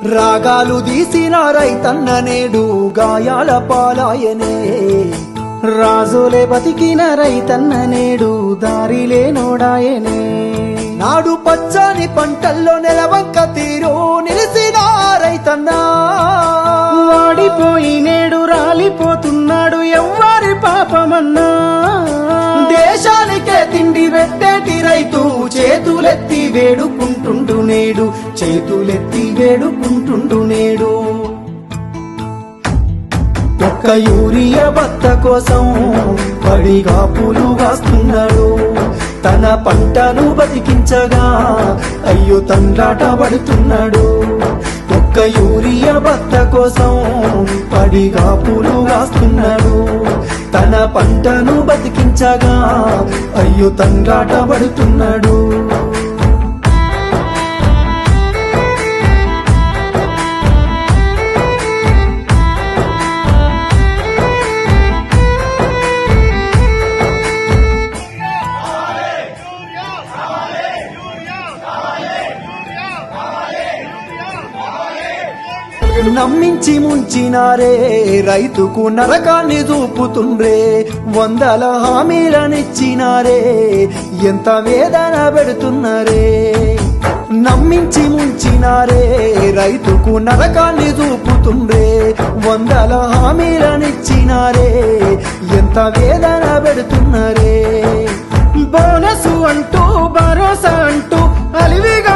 రాగాలు తీసిన రైతన్న నేడు గాయాల పాలాయనే, రాజులే బతికిన రైతన్న నేడు దారిలే నోడాయనే. నాడు పచ్చని పంటల్లో నెలవంక తీరు నిలిసిన రైతన్న వాడిపోయి నేడు రాలిపోతున్నాడు ఎవ్వరి పాపమన్నా. దేశానికే తిండి పెట్టేటి రైతు చేతులెత్తి వేడుకుంటుండు నేడు, చేతులెత్తి వేడుకుంటుండు నేడు. ఒక్క యూరియా బత్త కోసం పడిగాపులు కాస్తున్నాడు, తన పంటను బతికించగా అయ్యో తండ్రాట పడుతున్నాడు. ఒక్క యూరియా బత్త కోసం పడిగాపులు కాస్తున్నాడు, తన పంటను బతికించగా అయ్యో తండ్రాట పడుతున్నాడు. నమ్మించి ముంచినారే రైతుకు నరకాన్ని చూపుతుండ్రే, వందల హామీలనిచ్చినారే ఎంత వేదన పెడుతున్నారే. నమ్మించి ముంచినారే రైతుకు నరకాన్ని చూపుతుండ్రే, వందల హామీలనిచ్చినారే ఎంత వేదన పెడుతున్నారే. బోనసు అంటూ భరోసా అంటూ అలివిగా